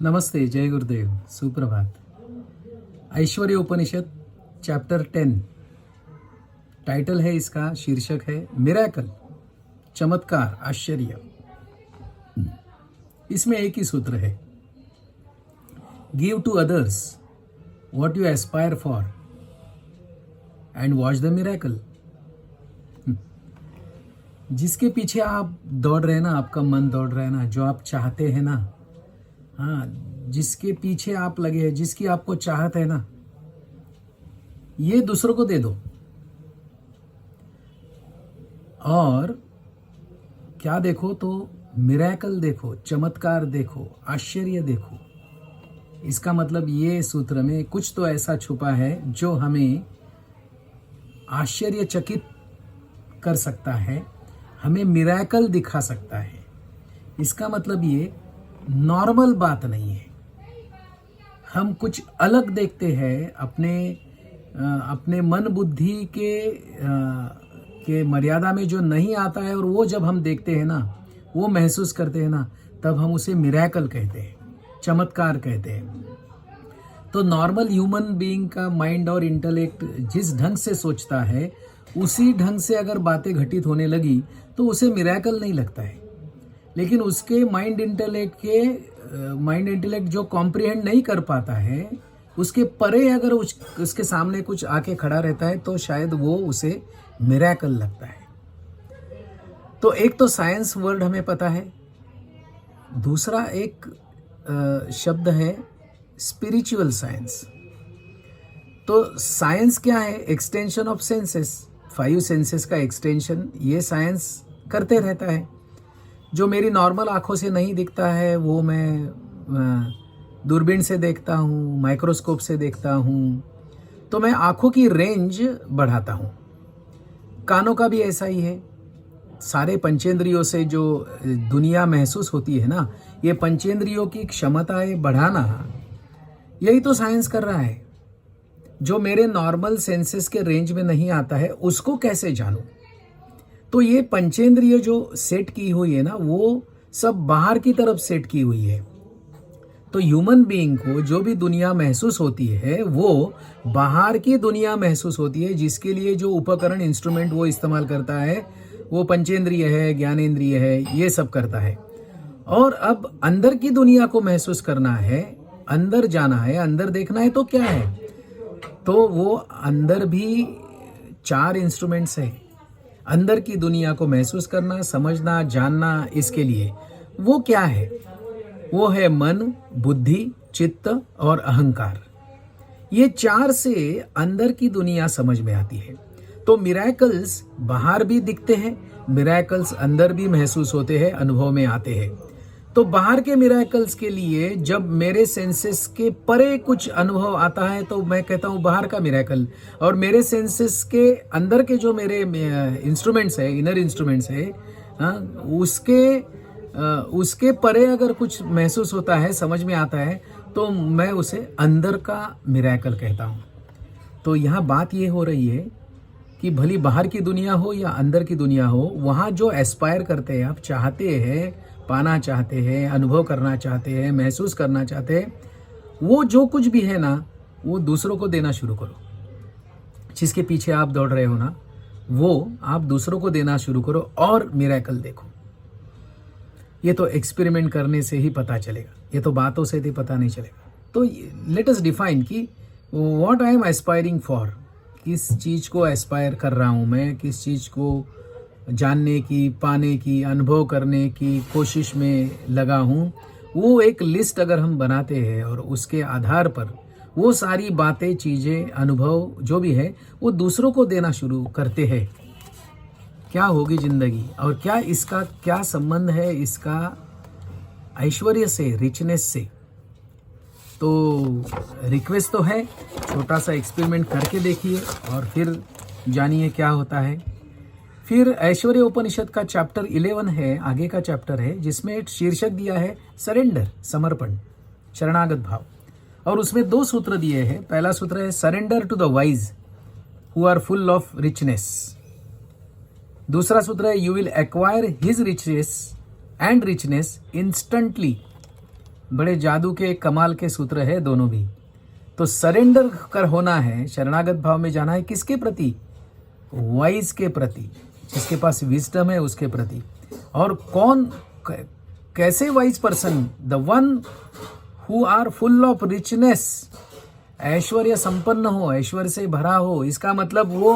नमस्ते, जय गुरुदेव, सुप्रभात। ऐश्वर्य उपनिषद चैप्टर 10, टाइटल है इसका, शीर्षक है मिरेकल, चमत्कार, आश्चर्य। इसमें एक ही सूत्र है, give to others what you aspire for and watch the miracle. जिसके पीछे आप दौड़ रहे हैं ना, आपका मन दौड़ रहा है ना, जो आप चाहते हैं ना, हाँ, जिसके पीछे आप लगे हैं, जिसकी आपको चाहत है ना, ये दूसरों को दे दो। और क्या देखो तो मिरेकल देखो, चमत्कार देखो, आश्चर्य देखो। इसका मतलब ये सूत्र में कुछ तो ऐसा छुपा है जो हमें आश्चर्यचकित कर सकता है, हमें मिरेकल दिखा सकता है। इसका मतलब ये नॉर्मल बात नहीं है। हम कुछ अलग देखते हैं, अपने मन बुद्धि के मर्यादा में जो नहीं आता है, और वो जब हम देखते हैं ना, वो महसूस करते हैं ना, तब हम उसे मिरेकल कहते हैं, चमत्कार कहते हैं। तो नॉर्मल ह्यूमन बीइंग का माइंड और इंटेलेक्ट जिस ढंग से सोचता है, उसी ढंग से अगर बातें घटित होने लगी तो उसे मिरेकल नहीं लगता है। लेकिन उसके माइंड इंटेलेक्ट जो कॉम्प्रिहेंड नहीं कर पाता है, उसके परे अगर उसके सामने कुछ आके खड़ा रहता है, तो शायद वो उसे मिरेकल लगता है। तो एक तो साइंस वर्ड हमें पता है, दूसरा एक शब्द है स्पिरिचुअल साइंस। तो साइंस क्या है? एक्सटेंशन ऑफ सेंसेस, 5 सेंसेस का एक्सटेंशन ये साइंस करते रहता है। जो मेरी नॉर्मल आंखों से नहीं दिखता है, वो मैं दूरबीन से देखता हूँ, माइक्रोस्कोप से देखता हूँ, तो मैं आंखों की रेंज बढ़ाता हूँ। कानों का भी ऐसा ही है। सारे पंचेंद्रियों से जो दुनिया महसूस होती है ना, ये पंचेंद्रियों की क्षमताएं बढ़ाना, यही तो साइंस कर रहा है। जो मेरे नॉर्मल सेंसेस के रेंज में नहीं आता है, उसको कैसे जानूं? तो ये पंचेंद्रिय जो सेट की हुई है ना, वो सब बाहर की तरफ सेट की हुई है। तो ह्यूमन बीइंग को जो भी दुनिया महसूस होती है, वो बाहर की दुनिया महसूस होती है। जिसके लिए जो उपकरण, इंस्ट्रूमेंट वो इस्तेमाल करता है, वो पंचेंद्रिय है, ज्ञानेंद्रिय है, ये सब करता है। और अब अंदर की दुनिया को महसूस करना है, अंदर जाना है, अंदर देखना है, तो क्या है? तो वो अंदर भी 4 इंस्ट्रूमेंट्स है। अंदर की दुनिया को महसूस करना, समझना, जानना, इसके लिए वो क्या है? वो है मन, बुद्धि, चित्त और अहंकार। ये 4 से अंदर की दुनिया समझ में आती है। तो मिरेकल्स बाहर भी दिखते हैं, मिरेकल्स अंदर भी महसूस होते हैं, अनुभव में आते हैं। तो बाहर के मिरेकल्स के लिए जब मेरे सेंसेस के परे कुछ अनुभव आता है, तो मैं कहता हूँ बाहर का मिरेकल। और मेरे सेंसेस के अंदर के जो मेरे इंस्ट्रूमेंट्स है, इनर इंस्ट्रूमेंट्स है, उसके परे अगर कुछ महसूस होता है, समझ में आता है, तो मैं उसे अंदर का मिरेकल कहता हूँ। तो यहाँ बात ये हो रही है कि भली बाहर की दुनिया हो या अंदर की दुनिया हो, वहाँ जो एस्पायर करते हैं, आप चाहते हैं, पाना चाहते हैं, अनुभव करना चाहते हैं, महसूस करना चाहते हैं, वो जो कुछ भी है ना, वो दूसरों को देना शुरू करो। जिसके पीछे आप दौड़ रहे हो ना, वो आप दूसरों को देना शुरू करो और मिरेकल देखो। ये तो एक्सपेरिमेंट करने से ही पता चलेगा, ये तो बातों से ही पता नहीं चलेगा। तो लेट अस डिफाइन कि what I am aspiring for, किस चीज़ को एस्पायर कर रहा हूँ मैं, किस चीज़ को जानने की, पाने की, अनुभव करने की कोशिश में लगा हूँ। वो एक लिस्ट अगर हम बनाते हैं और उसके आधार पर वो सारी बातें, चीज़ें, अनुभव जो भी है, वो दूसरों को देना शुरू करते हैं, क्या होगी ज़िंदगी? और क्या इसका क्या संबंध है इसका ऐश्वर्य से, रिचनेस से? तो रिक्वेस्ट तो है, छोटा सा एक्सपेरिमेंट करके देखिए और फिर जानिए क्या होता है। फिर ऐश्वर्य उपनिषद का चैप्टर 11 है, आगे का चैप्टर है, जिसमें शीर्षक दिया है सरेंडर, समर्पण, शरणागत भाव। और उसमें 2 सूत्र दिए हैं। पहला सूत्र है surrender to the wise who are full of richness. दूसरा सूत्र है you will acquire his richness and richness instantly बड़े जादू के कमाल के सूत्र है दोनों भी। तो सरेंडर कर होना है, शरणागत भाव में जाना है किसके प्रति? वाइज के प्रति, जिसके पास विजडम है उसके प्रति। और कौन कैसे wise person? The one who are full of richness, ऐश्वर्य संपन्न हो, ऐश्वर्य से भरा हो। इसका मतलब वो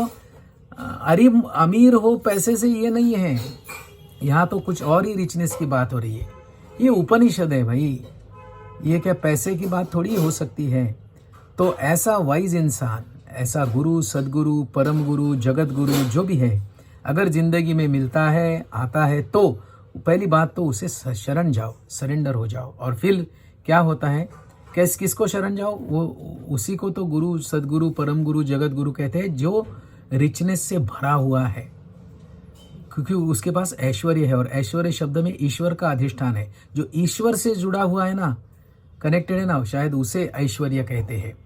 अमीर हो पैसे से, ये नहीं है। यहाँ तो कुछ और ही रिचनेस की बात हो रही है। ये उपनिषद है भाई, ये क्या पैसे की बात थोड़ी हो सकती है। तो ऐसा वाइज इंसान, ऐसा गुरु, सदगुरु, परम गुरु, जगत गुरु जो भी है, अगर जिंदगी में मिलता है, आता है, तो पहली बात तो उसे शरण जाओ, सरेंडर हो जाओ। और फिर क्या होता है, किसको शरण जाओ? वो उसी को तो गुरु, सदगुरु, परम गुरु, जगत गुरु कहते हैं, जो रिचनेस से भरा हुआ है, क्योंकि उसके पास ऐश्वर्य है। और ऐश्वर्य शब्द में ईश्वर का अधिष्ठान है। जो ईश्वर से जुड़ा हुआ है ना, कनेक्टेड है ना, शायद उसे ऐश्वर्य कहते हैं।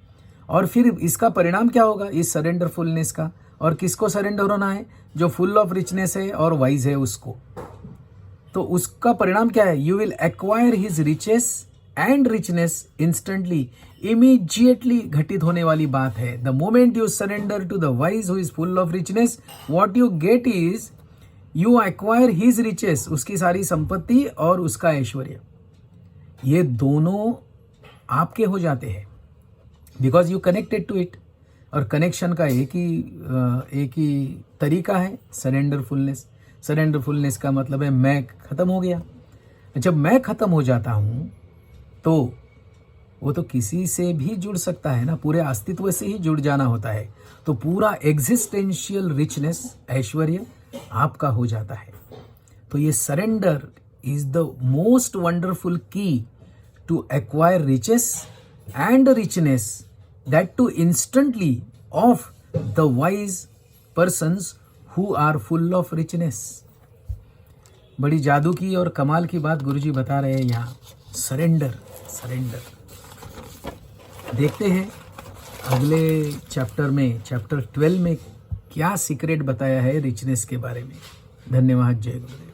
और फिर इसका परिणाम क्या होगा इस सरेंडरफुलनेस का? और किसको सरेंडर होना है? जो फुल ऑफ रिचनेस है और वाइज है उसको। तो उसका परिणाम क्या है? You will acquire his riches and richness instantly, immediately घटित होने वाली बात है। The moment you surrender to the wise who is full of richness, what you get is you acquire his riches, उसकी सारी संपत्ति और उसका ऐश्वर्य, ये दोनों आपके हो जाते हैं, because you connected to it. और कनेक्शन का एक ही तरीका है, सरेंडरफुलनेस। सरेंडरफुलनेस का मतलब है मैं खत्म हो गया। जब मैं खत्म हो जाता हूं तो वो तो किसी से भी जुड़ सकता है ना, पूरे अस्तित्व से ही जुड़ जाना होता है। तो पूरा एग्जिस्टेंशियल रिचनेस, ऐश्वर्य आपका हो जाता है। तो ये surrender is the most wonderful key to acquire riches and richness, that too instantly of the wise persons who are full of richness. बड़ी जादू की और कमाल की बात गुरुजी बता रहे हैं यहाँ। Surrender, surrender. देखते हैं अगले चैप्टर में, चैप्टर 12 में क्या सीक्रेट बताया है रिचनेस के बारे में। धन्यवाद। जय गुरुदेव।